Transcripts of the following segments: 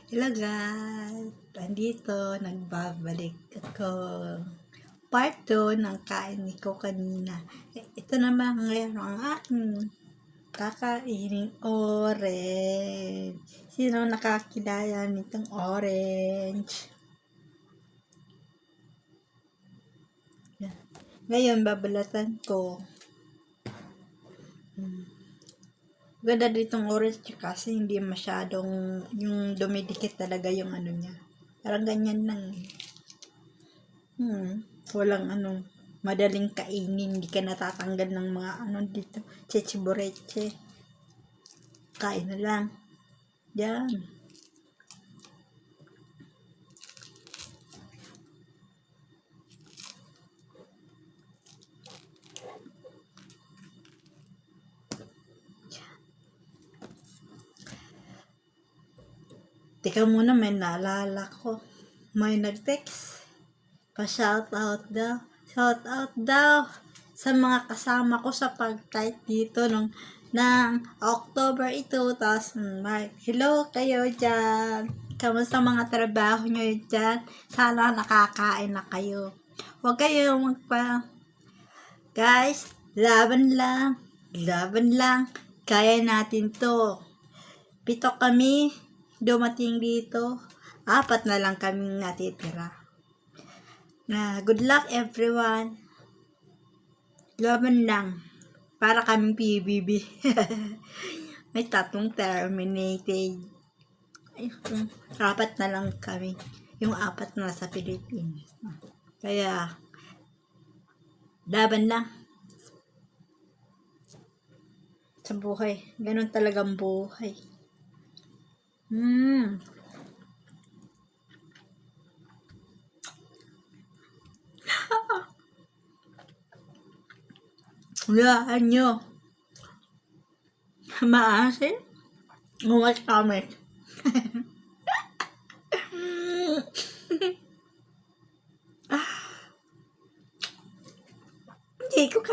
Hello guys! Andito, nagbabalik ako. Part 2 ng kain ko kanina. Ito naman ngayon ang aking kakainin orange. Sino nakakilala nitong orange? Ngayon, babalatan ko. Ganda ditong orange kasi hindi masyadong yung dumidikit talaga yung ano niya. Parang ganyan lang. Walang madaling kainin, hindi ka natatanggal ng mga dito, chichiboreche. Kain na lang. Yan. Teka muna, may naalala ko. May nag-text. Pa-shoutout daw. Shoutout daw sa mga kasama ko sa pag-type dito ng October ito. Tapos, hello kayo dyan. Kamusta mga trabaho nyo dyan? Sana nakakain na kayo. Huwag kayong Guys, laban lang. Laban lang. Kaya natin to. 7 kami dumating dito. 4 na lang kaming natitira. Good luck everyone. Laban lang. Para kaming PBB. May 3 terminated. 4 na lang kami. Yung 4 na sa Pilipinas. Kaya, laban lang. Sa buhay. Ganun talagang buhay. Hulaan nyo. Maasin? Umat-kamit. Hindi ko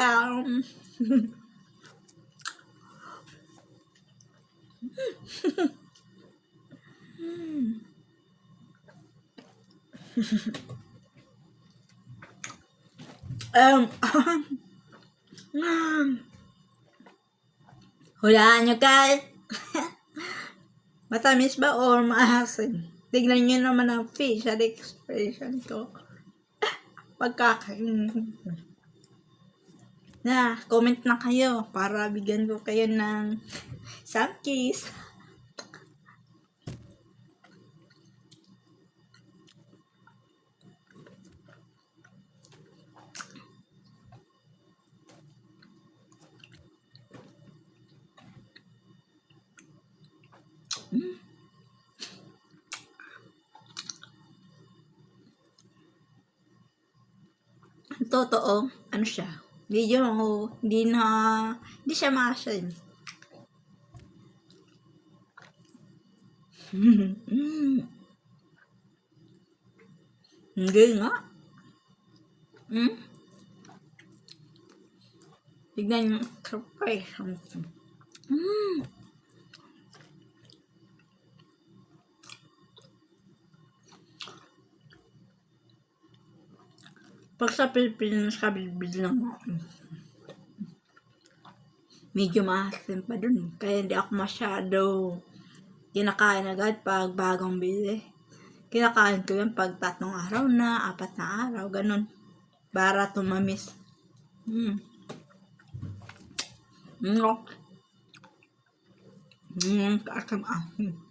Hulaan nyo guys. Matamis ba or maasin? Tignan nyo naman ang facial expression ko. Pagkakain. Comment na kayo para bigyan ko kayo ng some kiss. Totoo, siya? Hindi siya maasin. Hindi nga. Tignan yung expression. Pag sa Pilipinas, kabilbil lang medyo maasin pa dun. Kaya hindi ako masyado kinakain agad pag bagong bili. Kinakain ko yan pag 3 araw na, 4 na araw, ganun. Para tumamis. Kaasam-asim.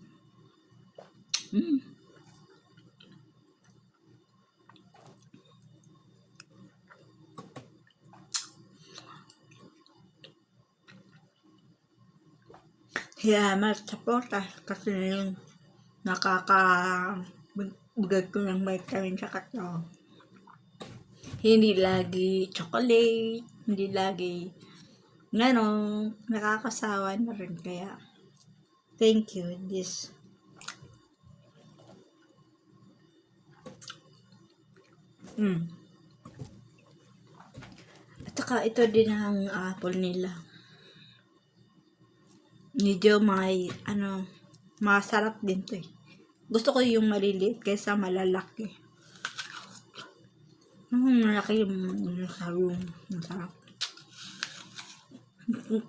Kaya mag-support kasi nakakabigay ko ng vitamin sa katawan. Hindi lagi chocolate, hindi lagi nakakasawa na rin. Kaya thank you this. At saka ito din ang apple nila. Medyo may masarap din to eh. Gusto ko yung maliliit kaysa malalaki. Malaki yung masarap.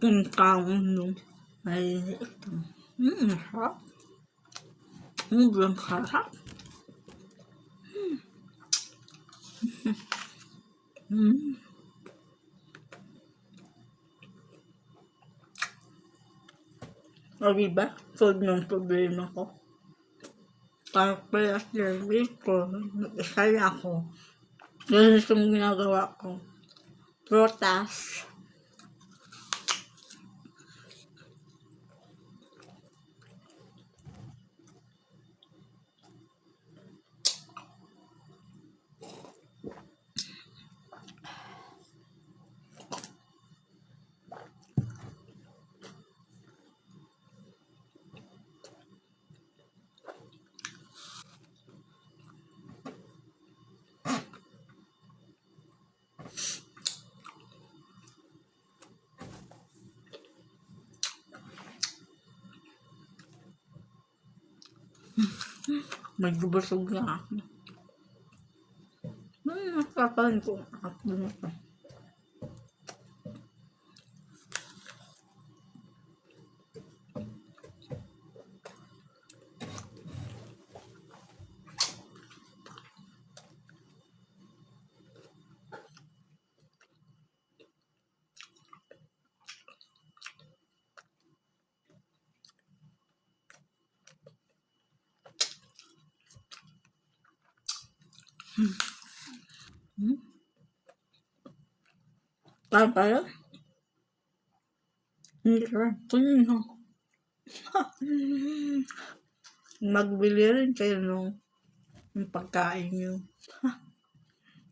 Kung kaon nung maliliit. Masarap. Sobrang sarap. O diba? Solve ng problema ko. Pala service ko, nag-isay ako. Ganun yung ginagawa ko. Prutas. Medyo busog na ako. Nakapan ko ako na ito. Kaya? Hindi ka. Kanina. Magbili rin kayo ng pagkain nyo.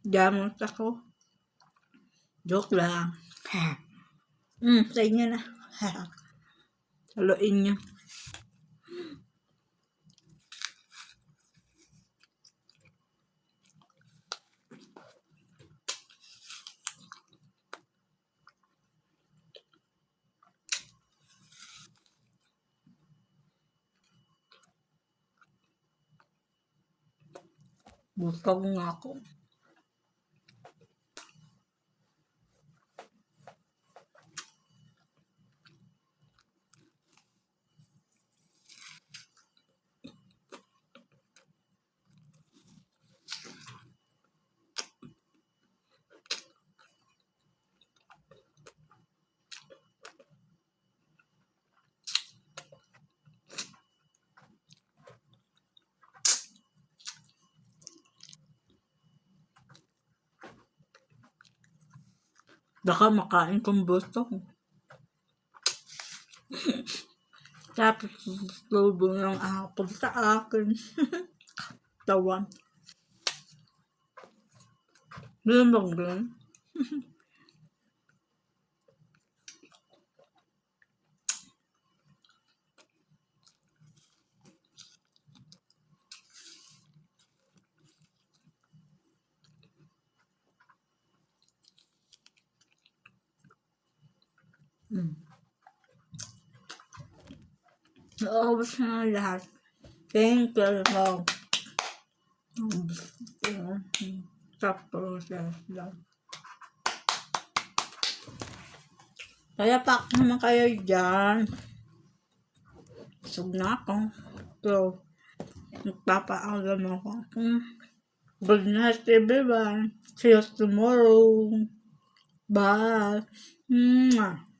Gamot ako. Joke lang. Sa inyo na. Haluin nyo. Busog nga ako. Baka makain kong busog. Tapos lobo ng apple sa akin. Tawan. Ganun bang ganun? Naubos na lahat. Thank you, Lord. Tapos lang. Kaya pak naman kayo dyan. Busog na ako. So, magpapaalam ako. Good night, everyone. See you tomorrow. Bye. Mwah.